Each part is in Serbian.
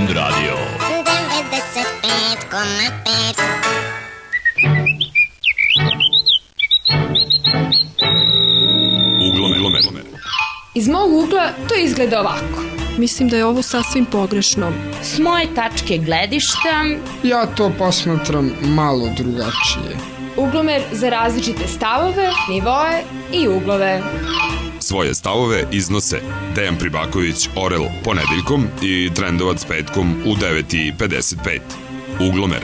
Trend radio. 95,5. Uglomer. Iz mog ugla to izgleda ovako. Mislim da je ovo sasvim pogrešno. S moje tačke gledišta, Ja to posmatram malo drugačije. Uglomer za različite stavove, nivoe i uglove. Svoje stavove iznose Dejan Pribaković, Orel ponedeljkom i Trendovac petkom u 9:55. Uglomer.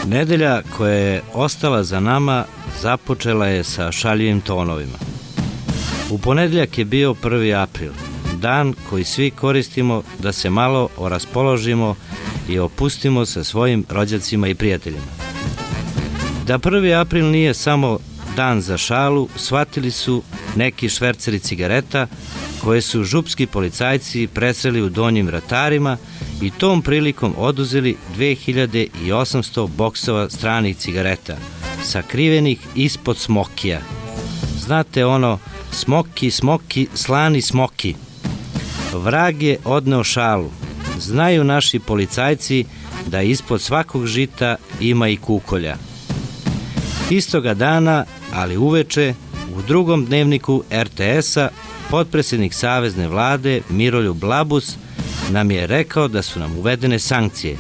Nedelja koja je ostala za nama započela je sa šaljivim tonovima. U ponedeljak je bio 1. april, dan koji svi koristimo da se malo oraspoložimo i opustimo sa svojim rođacima i prijateljima. Da 1. april nije samo dan za šalu, shvatili su neki šverceri cigareta koje su župski policajci presreli u Donjim Vratarima i tom prilikom oduzeli 2800 boksova stranih cigareta, sakrivenih ispod smokija. Znate ono, smoki, slani smoki. Vrag je odneo šalu. Znaju naši policajci da ispod svakog žita ima i kukolja. Istoga dana, ali uveče, u drugom dnevniku RTS-a, potpredsjednik Savezne vlade Miroljub Labus nam je rekao da su nam uvedene sankcije.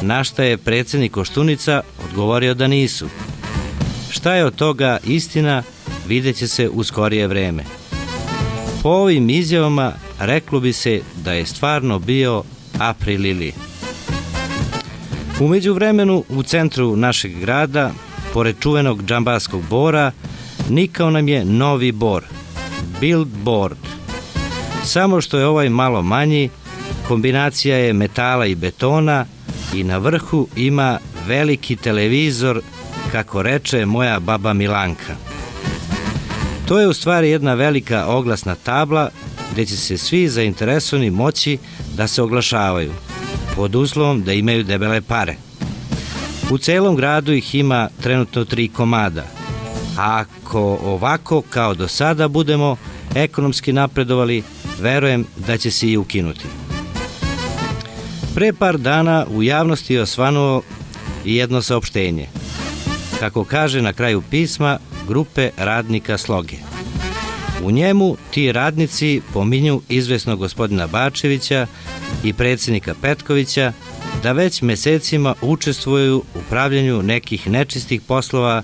Na šta je predsjednik Koštunica odgovorio da nisu. Šta je od toga istina, vidjet će se u skorije vreme. Po ovim izjavama reklo bi se da je stvarno bio april ili. U međuvremenu u centru našeg grada, pored čuvenog džambaskog bora, nikao nam je novi bor, billboard. Samo što je ovaj malo manji, kombinacija je metala i betona i na vrhu ima veliki televizor, kako reče moja baba Milanka. To je u stvari jedna velika oglasna tabla gde će se svi zainteresovani moći da se oglašavaju, pod uslovom da imaju debele pare. U celom gradu ih ima trenutno 3 komada. A ako ovako kao do sada budemo ekonomski napredovali, verujem da će se i ukinuti. Pre par dana u javnosti je osvanulo i jedno saopštenje. Kako kaže na kraju pisma grupe radnika Sloge. U njemu ti radnici pominju izvesnog gospodina Bačevića i predsjednika Petkovića da već mesecima učestvuju u pravljenju nekih nečistih poslova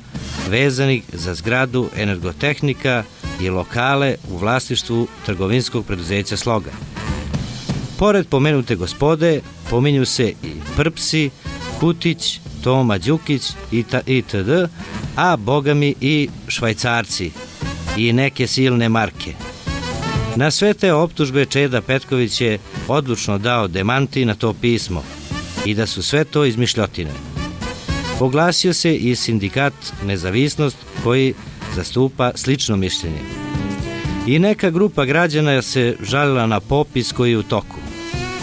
vezanih za zgradu Energotehnika i lokale u vlasništvu trgovinskog preduzeća Sloga. Pored pomenute gospode, pominju se i Prpsi, Kutić, Toma Đukić itd., a bogami i Švajcarci i neke silne marke. Na sve te optužbe Čeda Petković je odlučno dao demanti na to pismo i da su sve to izmišljotine. Oglasio se i sindikat Nezavisnost koji zastupa slično mišljenje. I neka grupa građana se žalila na popis koji je u toku,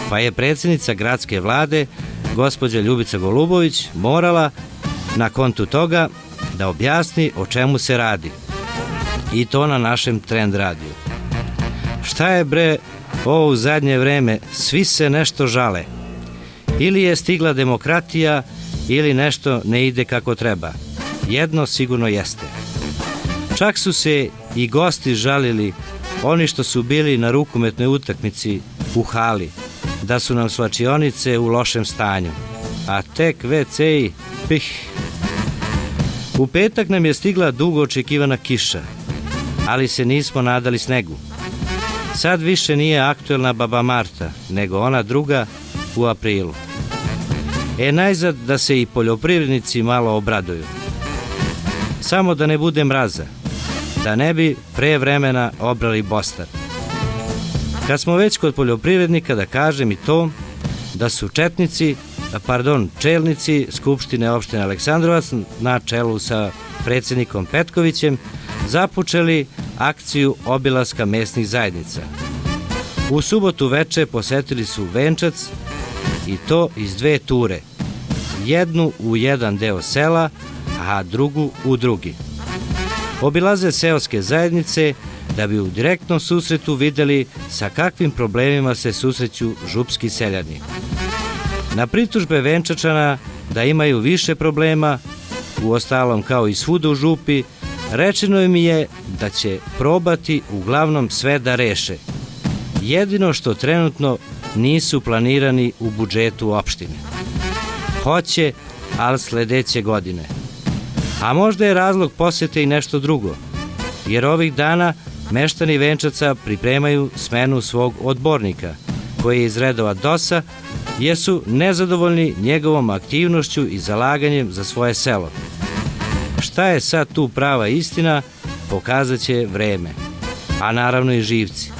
pa je predsjednica gradske vlade, gospođa Ljubica Golubović, morala na kontu toga da objasni o čemu se radi. I to na našem Trend radiju. Šta je bre ovo u zadnje vreme, svi se nešto žale. Ili je stigla demokratija, ili nešto ne ide kako treba. Jedno sigurno jeste. Čak su se i gosti žalili, oni što su bili na rukometnoj utakmici u hali, da su nam svlačionice u lošem stanju. A tek WC-i, U petak nam je stigla dugo očekivana kiša, ali se nismo nadali snegu. Sad više nije aktuelna baba Marta, nego ona druga u aprilu. Najzad da se i poljoprivrednici malo obraduju. Samo da ne bude mraza, da ne bi pre vremena obrali bostar. Kad smo već kod poljoprivrednika, da kažem i to da su čelnici Skupštine opštine Aleksandrovac na čelu sa predsjednikom Petkovićem započeli akciju obilaska mesnih zajednica. U subotu veče posetili su Venčac i to iz 2 ture. Jednu u jedan deo sela, a drugu u drugi. Obilaze seoske zajednice da bi u direktnom susretu videli sa kakvim problemima se susreću župski seljani. Na pritužbe Venčačana da imaju više problema, uostalom kao i svuda u župi, rečeno im je da će probati uglavnom sve da reše. Jedino što trenutno nisu planirani u budžetu opštine. Hoće, ali sledeće godine. A možda je razlog posete i nešto drugo, jer ovih dana meštani Venčaca pripremaju smenu svog odbornika, koji je iz redova DOS-a, jer su nezadovoljni njegovom aktivnošću i zalaganjem za svoje selo. Šta je sad tu prava istina, pokazat će vreme, a naravno i živci.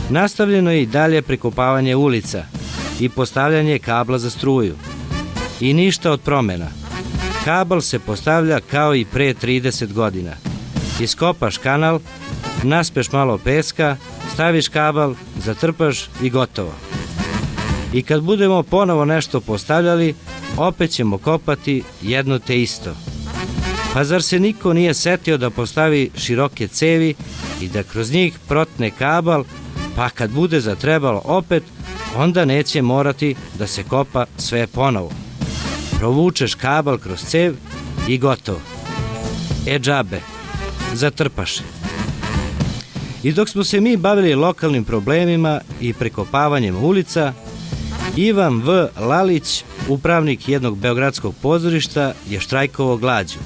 Nastavljeno je i dalje prekopavanje ulica i postavljanje kabla za struju. I ništa od promena. Kabel se postavlja kao i pre 30 godina. Iskopaš kanal, naspeš malo peska, staviš kabel, zatrpaš i gotovo. I kad budemo ponovo nešto postavljali, opet ćemo kopati jedno te isto. Pa zar se niko nije setio da postavi široke cevi i da kroz njih protne kabel, pa kad bude zatrebalo opet, onda neće morati da se kopa sve ponovo. Provučeš kabel kroz cev i gotovo. Džabe, zatrpaše. I dok smo se mi bavili lokalnim problemima i prekopavanjem ulica, Ivan V. Lalić, upravnik jednog beogradskog pozorišta, je štrajkovao glađu,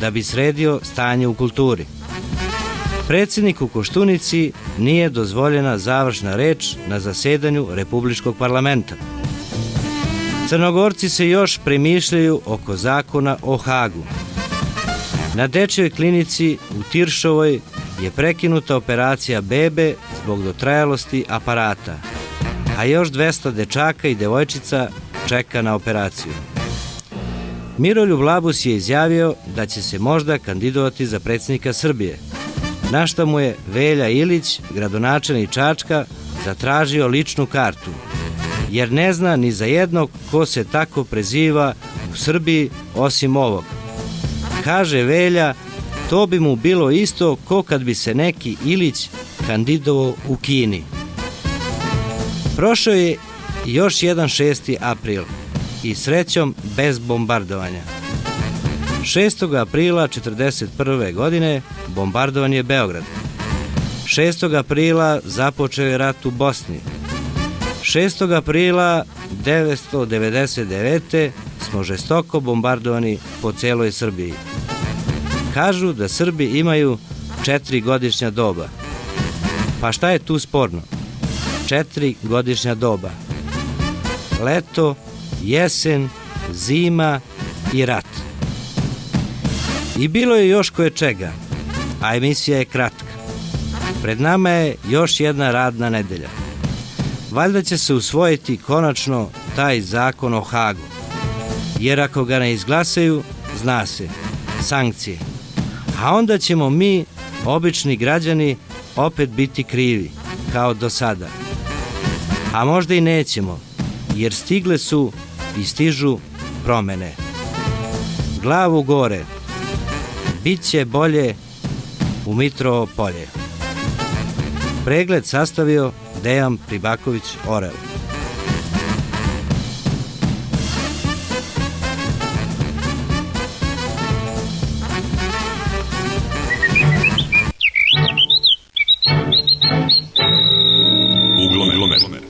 da bi sredio stanje u kulturi. Predsjedniku Koštunici nije dozvoljena završna reč na zasedanju Republičkog parlamenta. Crnogorci se još premišljaju oko zakona o Hagu. Na dečjoj klinici u Tiršovoj je prekinuta operacija bebe zbog dotrajalosti aparata, a još 200 dečaka i devojčica čeka na operaciju. Miroljub Labus je izjavio da će se možda kandidovati za predsjednika Srbije, na šta mu je Velja Ilić, gradonačelnik Čačka, zatražio ličnu kartu, jer ne zna ni za jednog ko se tako preziva u Srbiji osim ovog. Kaže Velja, to bi mu bilo isto ko kad bi se neki Ilić kandidovao u Kini. Prošao je još jedan 6. april i srećom bez bombardovanja. 6. aprila 1941. godine bombardovan je Beograd. 6. aprila započeo je rat u Bosni. 6. aprila 1999. smo žestoko bombardovani po celoj Srbiji. Kažu da Srbi imaju 4 godišnja doba. Pa šta je tu sporno? 4 godišnja doba. Leto, jesen, zima i rat. I bilo je još koje čega, a emisija je kratka. Pred nama je još jedna radna nedelja. Valjda će se usvojiti konačno taj zakon o Hagu, jer ako ga ne izglasaju, zna se, sankcije. A onda ćemo mi, obični građani, opet biti krivi, kao do sada. A možda i nećemo, jer stigle su i stižu promene. Glavu gore, bit će bolje u Mitrovo polje. Pregled sastavio Dejan Pribaković Orel. Uglomer.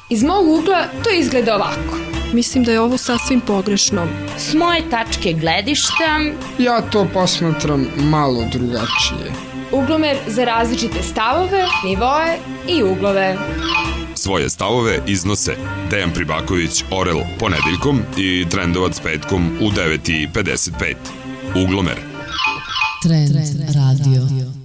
Iz mog ugla to izgleda ovako. Mislim da je ovo sasvim pogrešno. S moje tačke gledišta, Ja to posmatram malo drugačije. Uglomer za različite stavove, nivoe i uglove. Svoje stavove iznose Dejan Pribaković Orel ponedeljkom i Trendovac petkom u 9:55. Uglomer. Trend radio.